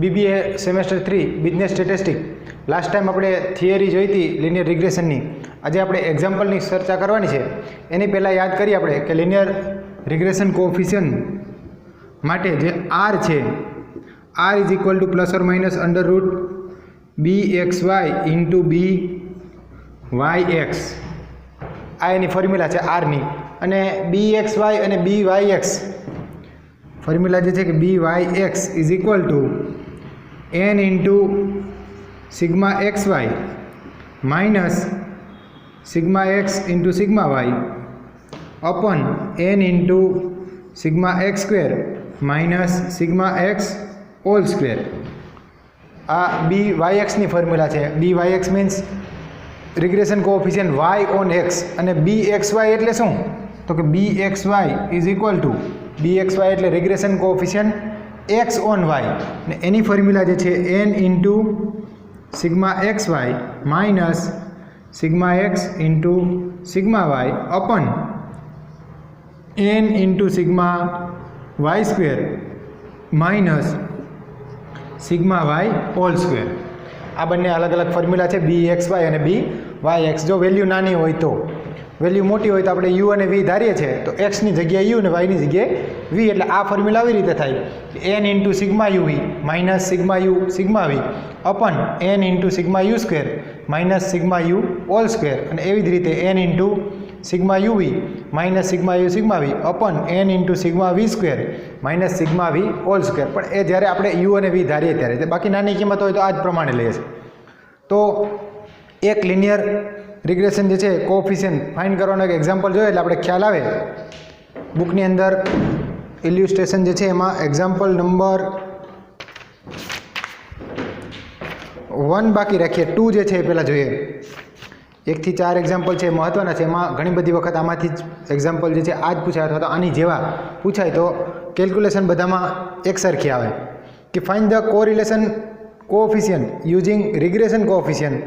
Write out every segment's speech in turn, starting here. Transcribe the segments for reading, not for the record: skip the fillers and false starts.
BBA semester 3 business statistic. Last time આપણે theory જોઈ હતી લિનિયર રિગ્રેશનની. આજે આપણે એક્ઝામ્પલની ચર્ચા કરવાની છે. એની પહેલાં યાદ કરીએ આપણે કે લિનિયર રિગ્રેશન કોએફિશિયન્ટ માટે જે R છે, R is equal to plus or minus under route BXY into BYX. આ એની ફોર્મ્યુલા છે આરની. અને BXY અને BYX ફોર્મ્યુલા જે છે કે BYX is equal two n into sigma XY minus sigma X into sigma Y upon n into sigma X square minus sigma X hall square. આ BYX ની formula છે. BYX means regression coefficient y on x અને BXY એટલે શું? તો કે BXY is equal two BXY એટલે regression coefficient x on y ને એની ફોર્મ્યુલા જે છે n into sigma XY minus sigma x into sigma y અપન n into sigma y square minus sigma y hall square. આ બંને અલગ અલગ formula છે BXY અને BYX. જો વેલ્યુ નાની હોય તો, વેલ્યુ મોટી હોય તો આપણે u અને v ધારીએ છીએ તો xની જગ્યાએ u અને yની જગ્યાએ v. એટલે આ ફોર્મ્યુલા આવી રીતે થાય n into sigma uv minus sigma u sigma v અપન n into sigma u square minus sigma u whole square. અને એવી જ રીતે n into sigma uv minus sigma u sigma v અપન n into sigma v square minus sigma v whole square. પણ એ જ્યારે આપણે u અને v ધારીએ ત્યારે, બાકી નાની કિંમત હોય તો આ જ પ્રમાણે લઈએ છીએ. તો એક લિનિયર રિગ્રેશન જે છે કોએફિશિયન્ટ ફાઇન્ડ કરવાનો એક એક્ઝામ્પલ જોઈએ એટલે આપણે ખ્યાલ આવે. બુકની અંદર ઇલ્યુસ્ટ્રેશન જે છે એમાં એક્ઝામ્પલ નંબર 1 બાકી રાખીએ. 2 જે છે એ પહેલાં જોઈએ. 1 થી 4 એક્ઝામ્પલ છે મહત્ત્વના છે. એમાં ઘણી બધી વખત આમાંથી જ એક્ઝામ્પલ જે છે આ જ પૂછાય અથવા તો આની જેવા પૂછાય તો કેલ્ક્યુલેશન બધામાં એકસરખી આવે. કે find the correlation coefficient using regression coefficient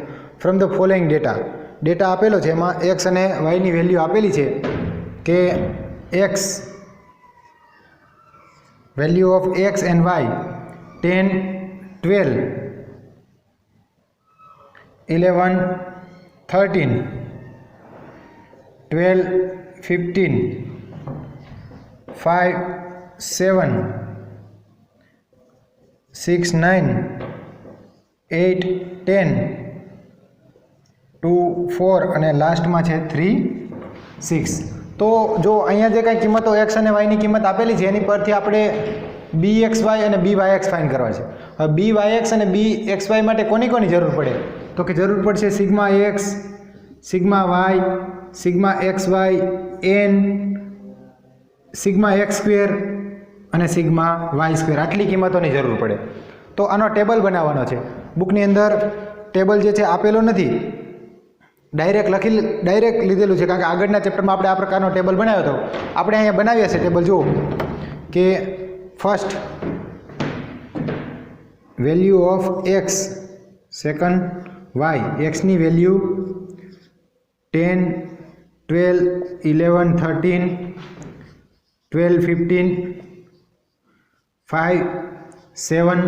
from the following data. Data આપેલો છે એમાં x અને yની વેલ્યુ આપેલી છે કે x value of x and y 10, 12, 11, 13, 12, 15, 5, 7, 6, 9, 8, 10, 2, 4 અને લાસ્ટમાં છે 3, 6. તો જો અહીંયા જે કાંઈ કિંમતો x અને yની કિંમત આપેલી છે એની પરથી આપણે BXY અને BYX ફાઇન્ડ કરવા છે. હવે BYX અને BXY માટે કોની જરૂર પડે? તો કે જરૂર પડશે sigma x, sigma y, sigma XY, n, sigma x square અને સિગ્મા y સ્ક્વેર. આટલી કિંમતોની જરૂર પડે. તો આનો ટેબલ બનાવવાનો છે. બુકની અંદર ટેબલ જે છે આપેલો નથી, ડાયરેક્ટ લીધેલું છે. કારણ કે આગળના ચેપ્ટરમાં આપણે આ પ્રકારનો ટેબલ બનાવ્યો હતો. આપણે અહીંયા બનાવીએ છીએ ટેબલ. જુઓ કે first value of x, second y. એક્સની વેલ્યુ 10, 12, 11, 13, 12, 15, 5, 7,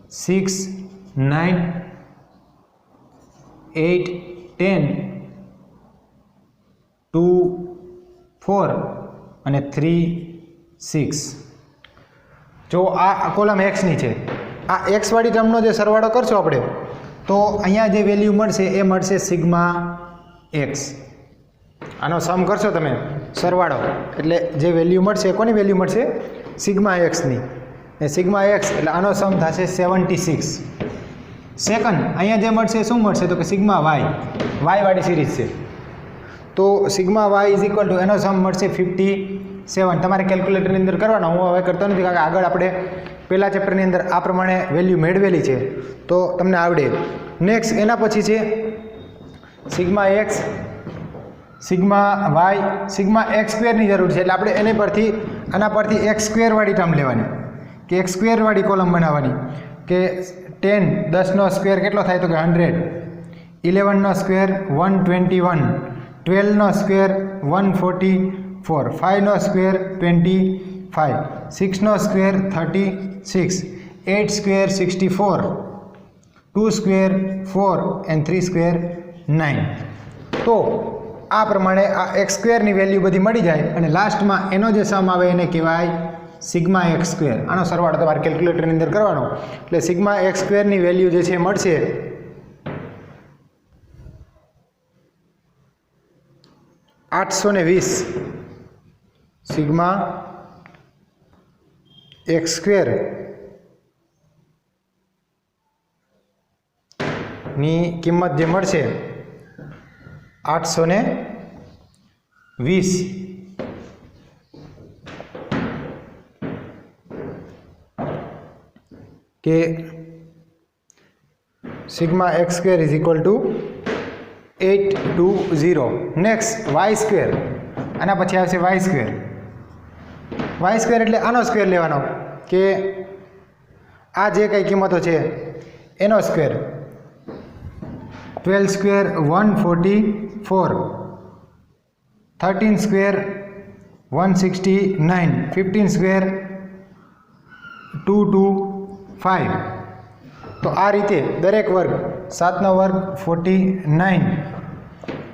6, 9, 8, 10, 2, 4 અને 3, 6. જો આ કોલમ એક્સની છે. આ એક્સ વાળી ટર્મનો જે સરવાળો કરશો આપણે તો અહીંયા જે વેલ્યુ મળશે એ મળશે સિગ્મા એક્સ. આનો સમ કરશો તમે સરવાળો એટલે જે વેલ્યુ મળશે કોની વેલ્યુ મળશે? સિગ્મા એક્સની. એ સિગ્મા એક્સ એટલે આનો સમ થશે 76. સેકન્ડ અહીંયા જે મળશે શું મળશે? તો કે સિગ્મા વાય વાળી સિરીઝ છે. તો sigma y is equal to એનો સમ મળશે 57. તમારે કેલ્ક્યુલેટરની અંદર કરવાનો, હું હવે કરતો નથી કારણ કે આગળ આપણે પહેલા ચેપ્ટરની અંદર આ પ્રમાણે વેલ્યુ મેળવેલી છે તો તમને આવડે. નેક્સ્ટ એના પછી છે sigma x, sigma y, sigma x સ્ક્વેરની જરૂર છે. એટલે આપણે એની પરથી આના પરથી એક્સ સ્ક્વેરવાળી ટર્મ લેવાની કે એક્સ સ્ક્વેરવાળી કોલમ બનાવવાની કે 10, 10નો સ્ક્વેર કેટલો થાય? તો કે 100. 11નો સ્ક્વેર 121, 12નો સ્ક્વેર 144, 5નો સ્ક્વેર 25, 6નો square 36, 8 square 64, 2 square 4 and 3 square 9. તો આ પ્રમાણે આ x સ્ક્વેરની વેલ્યુ બધી મળી જાય અને લાસ્ટમાં એનો જે સમ આવે એને કહેવાય સિગ્મા એક્સ સ્ક્વેર. આનો સરવાળો તમારે કેલ્ક્યુલેટરની અંદર કરવાનો. એટલે સિગ્મા એક્સ સ્ક્વેરની વેલ્યુ જે છે મળશે 820 સિગ્મા એક્સ સ્ક્વેર ની કિંમત જે મળશે 820 કે sigma x square is equal to 820. Next y square. આના પછી આવશે વાય સ્ક્વેર. વાય સ્ક્વેર એટલે આનો સ્ક્વેર લેવાનો કે આ જે કંઈ કિંમતો છે એનો સ્ક્વેર. 12 square 144, 13 square 169, 15 square 225. તો આ રીતે દરેક વર્ગ 7નો વર્ગ 49,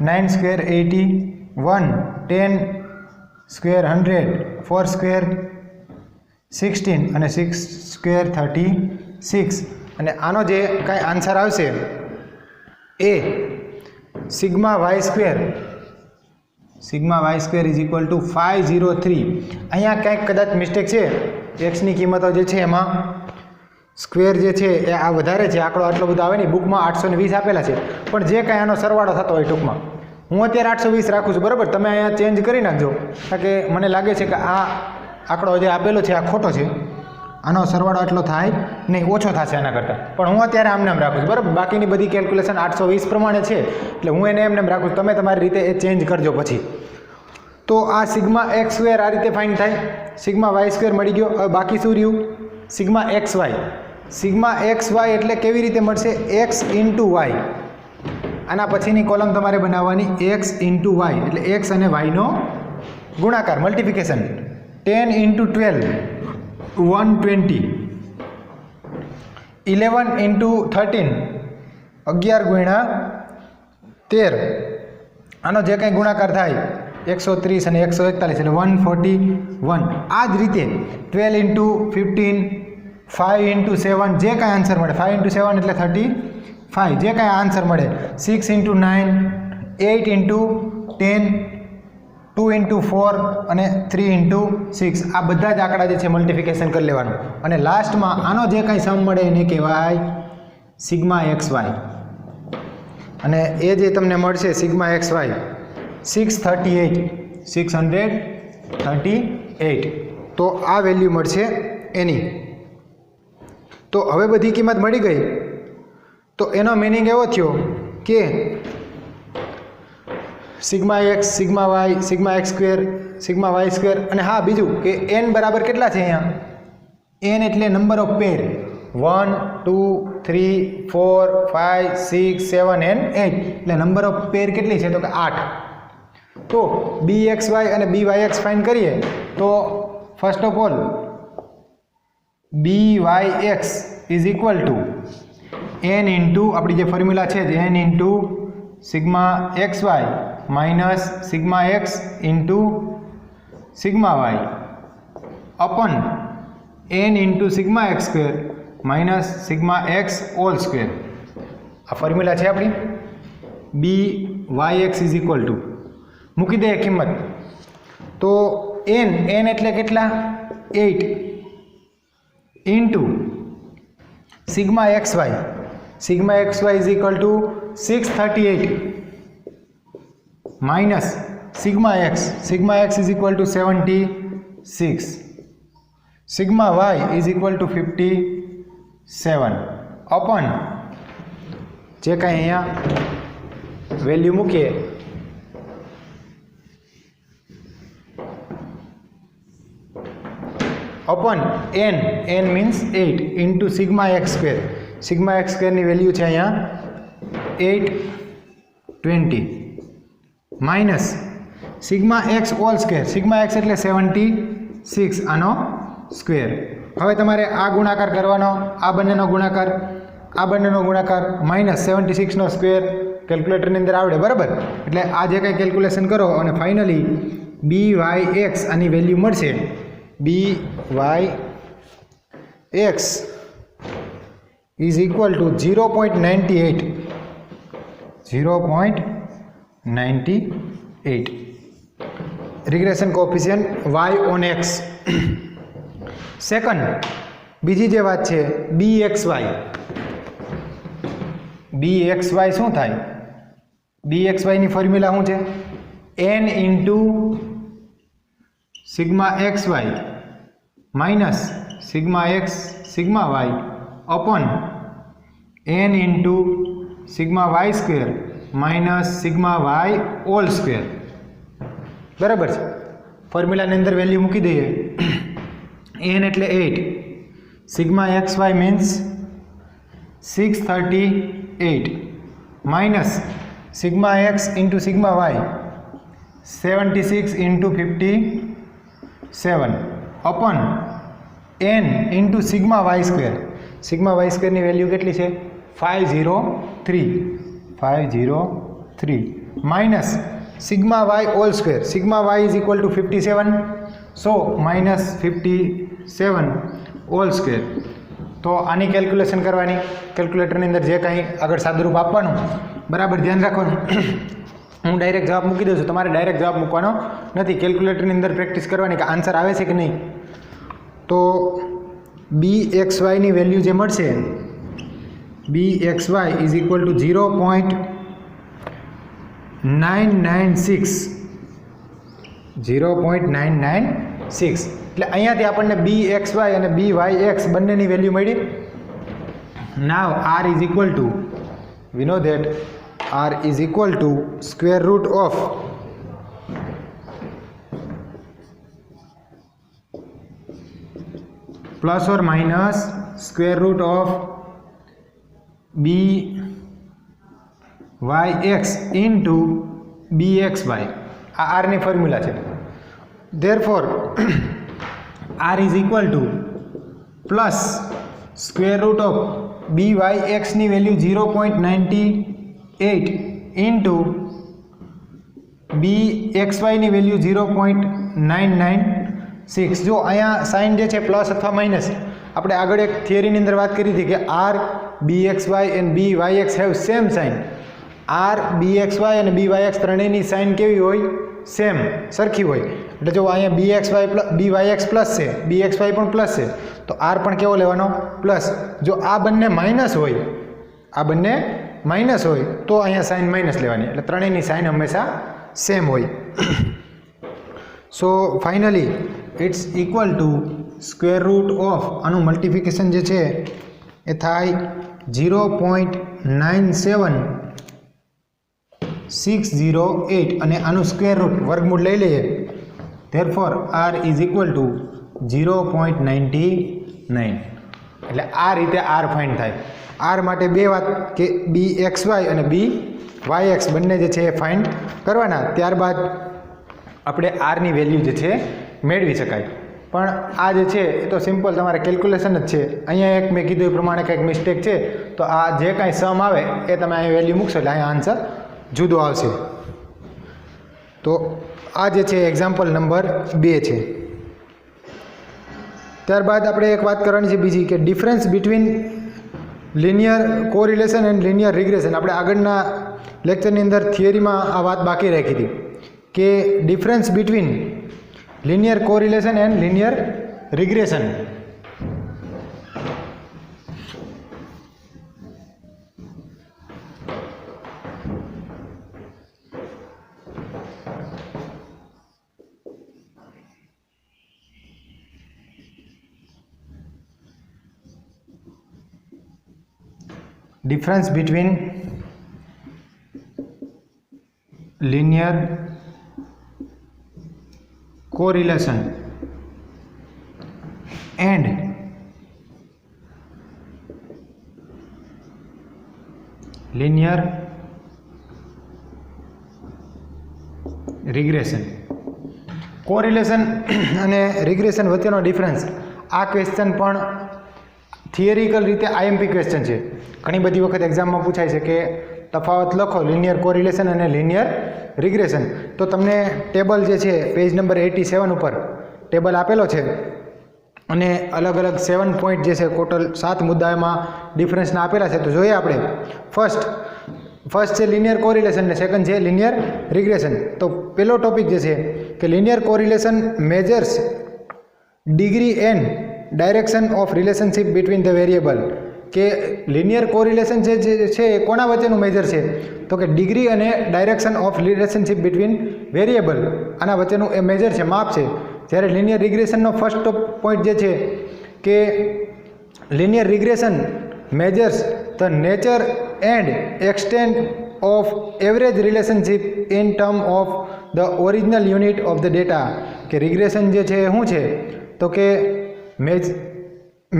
9 સ્ક્વેર 81, 10 સ્ક્વેર 100, 4 સ્ક્વેર 16 અને 6 સ્ક્વેર 36. અને આનો જે કાંઈ આન્સર આવશે એ sigma y square is equal to 503. અહીંયા ક્યાંક કદાચ મિસ્ટેક છે. એક્સની કિંમતો જે છે એમાં સ્ક્વેર જે છે એ આ વધારે છે. આંકડો આટલો બધો આવે નહીં. બુકમાં 820 આપેલા છે, પણ જે કાંઈ આનો સરવાળો થતો હોય ટૂંકમાં હું અત્યારે 820 રાખું છું, બરાબર. તમે અહીંયા ચેન્જ કરી નાખજો, કારણ કે મને લાગે છે કે આ આંકડો જે આપેલો છે આ ખોટો છે. આનો સરવાળો એટલો થાય નહીં, ઓછો થશે આના કરતાં. પણ હું અત્યારે આમને એમ રાખું છું, બરાબર. બાકીની બધી કેલ્ક્યુલેશન 820 પ્રમાણે છે, એટલે હું એને એમને એમ રાખું છું. તમે તમારી રીતે એ ચેન્જ કરજો પછી. તો આ સિગ્મા એક્સ સ્ક્વેર આ રીતે ફાઇન્ડ થાય. સિગ્મા વાય સ્ક્વેર મળી ગયો. હવે બાકી શું રહ્યું? Sigma x y. Sigma x y એટલે કેવી રીતે મળશે? X into y. આના પછીની કોલમ તમારે બનાવવાની એક્સ ઇન્ટુ વાય, એટલે એક્સ અને વાયનો ગુણાકાર, મલ્ટિપ્લિકેશન. 10 ઇન્ટુ 12 120, 11 ઇન્ટુ 13 11 ગુણ્યા 13. આનો જે કંઈ ગુણાકાર થાય 130 અને 141 એટલે 141. આ જ રીતે 12 ઇન્ટુ 15, 5 ઇન્ટુ 7 જે કાંઈ આન્સર મળે, 5 ઇન્ટુ 7 એટલે 35 જે કાંઈ આન્સર મળે, 6 ઇન્ટુ 9, 8 ઇન્ટુ 10, 2 ઇન્ટુ 4 અને 3 ઇન્ટુ 6. આ બધા જ આંકડા જે છે મલ્ટિફિકેશન કરી લેવાનું. અને લાસ્ટમાં આનો જે કાંઈ સમ મળે એને કહેવાય સિગ્મા એક્સ વાય. અને એ જે તમને મળશે સિગ્મા એક્સ વાય 638. તો આ વેલ્યુ મળશે એની. તો હવે બધી કિંમત મળી ગઈ. તો એનો મિનિંગ એવો થયો કે sigma x, sigma y, sigma x square, sigma y square. અને હા, બીજું કે એન બરાબર કેટલા છે અહીંયા? એન એટલે નંબર ઓફ પેર. 1 2 3 4 5 6 7 and 8. એટલે નંબર ઓફ પેર કેટલી છે? તો કે 8. તો બી એક્સ વાય અને બી વાય એક્સ ફાઇન્ડ કરીએ તો first of all b y x is equal to n into આપણી જે ફોર્મ્યુલા છે n into sigma x y minus sigma x into sigma y upon n into sigma x square minus sigma x whole square. આ formula છે આપણી. B y x is equal to મૂકી દે કિંમત. તો એન એટલે કેટલા? 8 into sigma x y. Sigma x y is equal to 638 minus sigma x. Sigma x is equal to 76. Sigma y is equal to 57 upon જે કાંઈ અહીંયા value મૂકીએ અપન n means 8 into sigma x square. Sigma x સ્ક્વેરની value છે અહીંયા 820 minus sigma x whole square. Sigma x એટલે 76 આનો સ્ક્વેર હવે તમારે આ ગુણાકાર કરવાનો, આ બંનેનો ગુણાકાર, આ બંનેનો ગુણાકાર, -76 નો સ્ક્વેર કેલ્ક્યુલેટરની અંદર આવડે, બરાબર. એટલે આ જે કંઈ કેલ્ક્યુલેશન કરો અને ફાઇનલી BYX આની વેલ્યુ મળશે. BYX is equal two 0.98. 0.98 regression coefficient y on x. Second બીજી જે વાત છે BXY. BXY શું થાય? BXY ની ફોર્મ્યુલા શું છે? n into sigma XY minus sigma x sigma y upon n into sigma y square minus sigma y whole square. બરાબર છે. ફોર્મ્યુલાની અંદર વેલ્યુ મૂકી દઈએ. n એટલે 8, sigma XY means 638 minus sigma x into sigma y 76 into 57 upon n into sigma y square. Sigma y સ્ક્વેરની value કેટલી છે? 503 minus sigma y whole square. Sigma y is equal to 57, so minus 57 whole square. તો આની calculation કરવાની. કેલ્ક્યુલેટરની અંદર જે કાંઈ આગળ સાદુરૂપ આપવાનું, બરાબર ધ્યાન રાખવાનું. હું ડાયરેક્ટ જવાબ મૂકી દઉં છું, તમારે ડાયરેક્ટ જવાબ મૂકવાનો નથી. કેલ્ક્યુલેટરની અંદર પ્રેક્ટિસ કરવાની કે આન્સર આવે છે કે નહીં. તો BXY ની વેલ્યુ જે મળશે, BXY ઇઝ ઇક્વલ ટુ 0.996. 0.996. એટલે અહીંયાથી આપણને BXY અને BYX બંનેની વેલ્યુ મળી. Now R is equal to, we know that R is equal to square root of plus or minus square root of BYX into BXY. આ R ની formula છે. Therefore R is equal to plus square root of BYX ની value 0.98 into BXY ની value 0.996. જો અહીંયા sign જે છે plus અથવા માઇનસ, આપણે આગળ એક થિયરીની અંદર વાત કરી હતી કે R, BXY and BYX have same sign. R, BXY અને BYX ત્રણેયની સાઇન કેવી હોય? સેમ, સરખી હોય. એટલે જો અહીંયા BYX પ્લસ છે, BXY પણ પ્લસ છે, તો R પણ કેવો લેવાનો? પ્લસ. જો આ બંને માઇનસ હોય, આ બંને માઇનસ હોય તો અહીંયા સાઇન માઇનસ લેવાની. એટલે ત્રણેયની સાઇન હંમેશા સેમ હોય. So finally it's equal to square root of, આનું મલ્ટિફિકેશન જે છે એ થાય 0.97608 અને આનું સ્ક્વેર રૂટ વર્ગમૂળ લઈ લઈએ. Therefore R is equal two 0.99. એટલે આ રીતે R ફાઇન્ડ થાય. R માટે બે વાત કે BXY અને BYX બંને જે છે એ ફાઇન્ડ કરવાના. ત્યારબાદ આપણે R ની વેલ્યુ જે છે મેળવી શકાય. પણ આ જે છે એ તો સિમ્પલ તમારે કેલ્ક્યુલેશન જ છે. અહીંયા એક મેં કીધું એ પ્રમાણે કંઈક મિસ્ટેક છે તો આ જે કાંઈ સમ આવે એ તમે અહીં વેલ્યુ મૂકશો એટલે અહીંયા આન્સર જુદો આવશે. તો આ જે છે એક્ઝામ્પલ નંબર 2 છે. ત્યારબાદ આપણે એક વાત કરવાની છે બીજી કે difference between linear correlation and linear regression. આપણે આગળના લેક્ચરની અંદર થિયરીમાં આ વાત બાકી રાખી હતી કે difference between linear correlation and linear regression. Difference between linear correlation and linear regression. Correlation અને રિગ્રેશન વચ્ચેનો ડિફરન્સ આ ક્વેશ્ચન પણ થિયરિકલ રીતે આઈએમપી ક્વેશ્ચન છે. ઘણી બધી વખત એક્ઝામમાં પૂછાય છે કે તફાવત લખો લિનિયર કોરિલેશન અને લિનિયર રિગ્રેશન. તો તમને ટેબલ જે છે પેજ નંબર 87 ઉપર ટેબલ આપેલો છે અને અલગ અલગ 7 પોઈન્ટ જે છે ટોટલ 7 મુદ્દાઓમાં ડિફરન્સના આપેલા છે. તો જોઈએ આપણે ફર્સ્ટ છે લિનિયર કોરિલેશન ને સેકન્ડ છે લિનિયર રિગ્રેશન. તો પહેલો ટોપિક જે છે કે linear correlation measures degree and direction of relationship between the variable. કે લિનિયર કોરિલેશન જે છે એ કોના વચ્ચેનું મેજર છે? તો કે ડિગ્રી અને direction of relationship between variable આના વચ્ચેનું એ મેજર છે, માપ છે. જ્યારે લિનિયર રિગ્રેશનનો ફર્સ્ટ પોઈન્ટ જે છે કે linear regression measures the nature and extent of average relationship in term of the original unit of the data. કે રિગ્રેશન જે છે શું છે? તો કે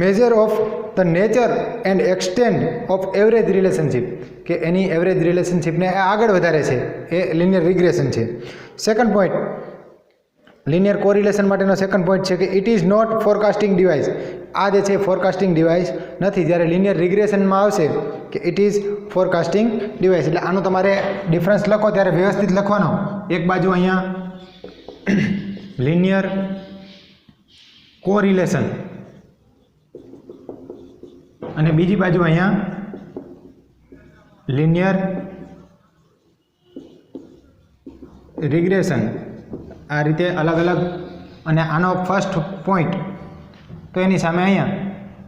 measure of the nature and extent of average relationship, કે એની એવરેજ રિલેશનશિપને આગળ વધારે છે, એ લિનિયર રિગ્રેશન છે. સેકન્ડ પોઈન્ટ લિનિયર કોરિલેશન માટેનો સેકન્ડ પોઈન્ટ છે કે it is not forecasting device. આ જે છે ફોરકાસ્ટિંગ ડિવાઇસ નથી. જ્યારે લિનિયર રિગ્રેશનમાં આવશે કે ઇટ ઇઝ ફોરકાસ્ટિંગ ડિવાઇસ. એટલે આનું તમારે ડિફરન્સ લખો ત્યારે વ્યવસ્થિત લખવાનો. એક બાજુ અહીંયા લિનિયર કોરિલેશન અને બીજી બાજુ અહીંયા લિનિયર રિગ્રેશન. આ રીતે અલગ અલગ. અને આનો ફર્સ્ટ પોઈન્ટ તો એની સામે અહીંયા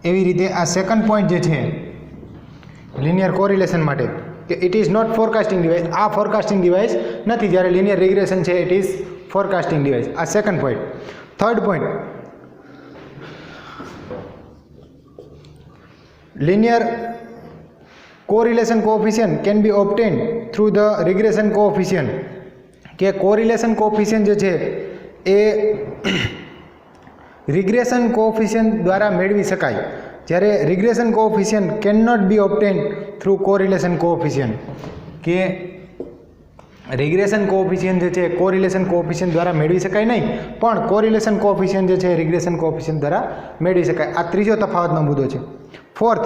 એવી રીતે આ સેકન્ડ પોઈન્ટ જે છે લિનિયર કોરિલેશન માટે કે it is not forecasting device. આ ફોરકાસ્ટિંગ ડિવાઇસ નથી, જ્યારે લિનિયર રિગ્રેશન છે ઇટ ઇઝ ફોરકાસ્ટિંગ ડિવાઇસ. આ second point. Third point linear correlation coefficient can be obtained through the regression coefficient. કે કોરિલેશન કોએફિશિયન્ટ જે છે એ રિગ્રેશન કોએફિશિયન્ટ દ્વારા મેળવી શકાય, જ્યારે regression coefficient can not be obtain through correlation coefficient. કે રિગ્રેશન કોએફિશિયન્ટ જે છે કોરિલેશન કોએફિશિયન્ટ દ્વારા મેળવી શકાય નહીં, પણ કોરિલેશન કોએફિશિયન્ટ જે છે રિગ્રેશન કોએફિશિયન્ટ દ્વારા મેળવી શકાય. આ ત્રીજો તફાવતનો મુદ્દો છે. Fourth,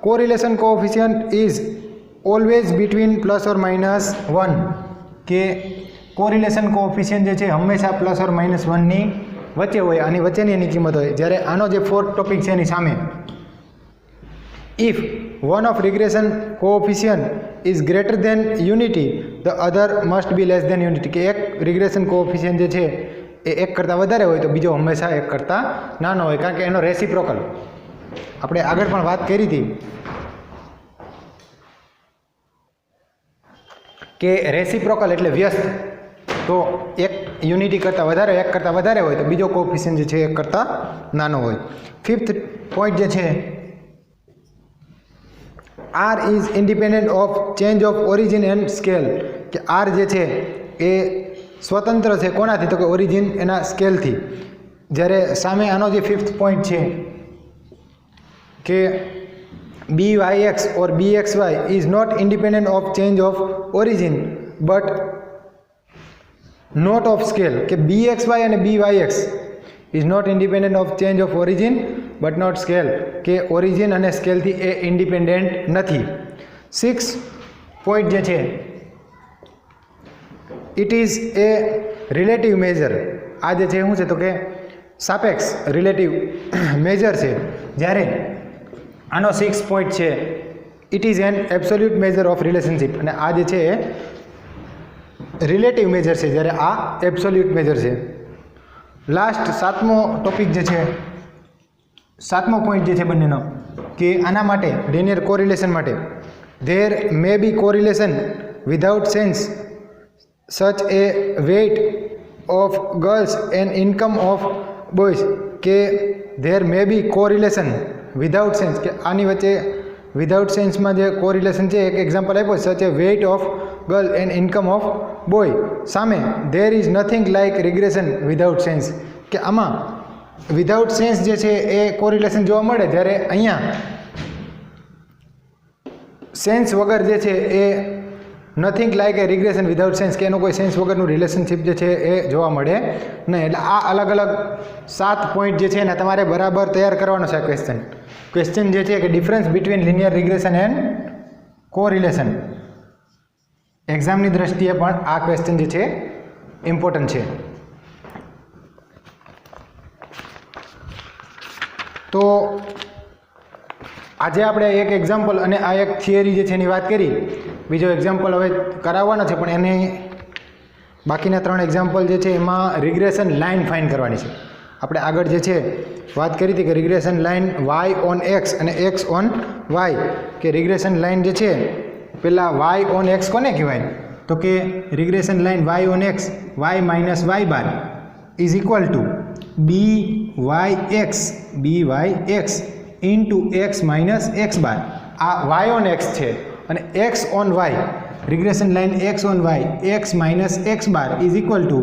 correlation coefficient is always between +or-1. કે કોરિલેશન કોએફિશિયન્ટ જે છે હંમેશા +or-1ની વચ્ચે હોય, આની વચ્ચેની એની કિંમત હોય. જ્યારે આનો જે ફોર્થ ટોપિક છે એની સામે if one of regression coefficient is greater than unity the other must be less than unity. કે એક રિગ્રેશન કોએફિશિયન્ટ જે છે એ એક કરતાં વધારે હોય તો બીજો હંમેશા એક કરતાં નાનો હોય, કારણ કે એનો રેસિપ્રોકલ આપણે આગળ પણ વાત કરી હતી કે રેસિપ્રોકલ એટલે વ્યસ્ત. તો એક યુનિટી કરતાં વધારે એક કરતાં વધારે હોય તો બીજો કોએફિશિયન્ટ જે છે એક કરતાં નાનો હોય. ફિફ્થ પોઈન્ટ જે છે R is independent of change of origin and scale. કે R જે છે એ સ્વતંત્ર છે કોનાથી? તો કે ઓરિજિન એના સ્કેલથી. જ્યારે સામે આનો જે ફિફ્થ પોઈન્ટ છે કે BYX or BXY is not independent of change of origin but not of scale. કે BXY અને BYX is not independent of change of origin but not scale. કે ઓરિજિન અને સ્કેલથી એ ઇન્ડિપેન્ડન્ટ નથી. 6 પોઈન્ટ જે છે it is A relative major. આ જે છે શું છે? તો કે સાપેક્ષ રિલેટિવ મેજર છે. જ્યારે આનો 6 પોઈન્ટ છે it is an absolute major of relationship. અને આ જે છે એ રિલેટિવ મેજર છે, જ્યારે આ એબ્સોલ્યુટ મેજર છે. લાસ્ટ સાતમો ટોપિક જે છે, સાતમો પોઈન્ટ જે છે બંનેનો કે આના માટે લિનિયર કોરિલેશન માટે there may be correlation without sense such a weight of girls and income of boys. કે there may be correlation without sense. કે આની વચ્ચે વિધાઉટ સેન્સમાં જે કોરિલેશન છે એક એક્ઝામ્પલ આપ્યો such a weight of girl and income of boy. સામે there is nothing like regression without sense. કે આમાં વિધાઉટ સેન્સ જે છે એ કોરિલેશન જોવા મળે, જ્યારે અહીંયા સેન્સ વગર જે છે એ નથિંગ લાઇક એ રિગ્રેશન વિધાઉટ સેન્સ, કે એનું કોઈ સેન્સ વગરનું રિલેશનશિપ જે છે એ જોવા મળે નહીં. એટલે આ અલગ અલગ 7 પોઈન્ટ જે છે ને તમારે બરાબર તૈયાર કરવાનો છે. આ ક્વેશ્ચન જે છે કે difference between linear regression and correlation, એક્ઝામની દ્રષ્ટિએ પણ આ ક્વેશ્ચન જે છે ઇમ્પોર્ટન્ટ છે. તો આજે આપણે એક એક્ઝામ્પલ અને આ એક થિયરી જે છે એની વાત કરી. બીજો એક્ઝામ્પલ હવે કરાવવાનો છે, પણ એને બાકીના 3 એક્ઝામ્પલ જે છે એમાં રિગ્રેશન લાઇન ફાઇન્ડ કરવાની છે. આપણે આગળ જે છે વાત કરી હતી કે regression line y on x અને x ઓન y, કે રિગ્રેશન લાઇન જે છે પહેલાં y ઓન x કોને કહેવાય? તો કે regression line y on x y minus y bar is equal two byx into x minus x બાર. આ y ઓન x છે અને x on y, regression line x on y x minus x bar is equal two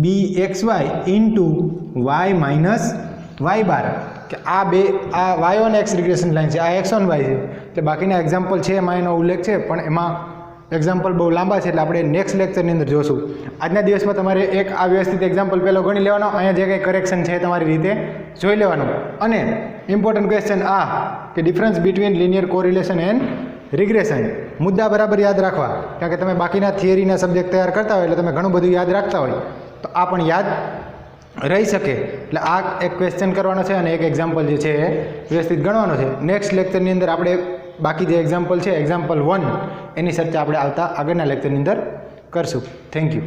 bxy into y minus y બાર. કે આ y on x regression line છે, આ x on y છે. એટલે બાકીના example છે એમાં એનો ઉલ્લેખ છે, પણ એમાં એક્ઝામ્પલ બહુ લાંબા છે એટલે આપણે નેક્સ્ટ લેક્ચરની અંદર જોશું. આજના દિવસમાં તમારે એક આ વ્યવસ્થિત એક્ઝામ્પલ પહેલો ગણી લેવાનો, અહીંયા જે કંઈ કરેક્શન છે તમારી રીતે જોઈ લેવાનું. અને ઇમ્પોર્ટન્ટ ક્વેશ્ચન આ કે difference between linear correlation and regression, મુદ્દા બરાબર યાદ રાખવા. કારણ કે તમે બાકીના થિયરીના સબ્જેક્ટ તૈયાર કરતા હોય એટલે તમે ઘણું બધું યાદ રાખતા હોય, તો આ પણ યાદ રહી શકે. એટલે આ એક ક્વેશ્ચન કરવાનો છે અને એક એક્ઝામ્પલ જે છે એ વ્યવસ્થિત ગણવાનો છે. નેક્સ્ટ લેક્ચરની અંદર આપણે બાકી જે એક્ઝામ્પલ છે, એક્ઝામ્પલ 1, એની ચર્ચા આપણે આવતા આગળના લેક્ચરની અંદર કરશું. Thank you.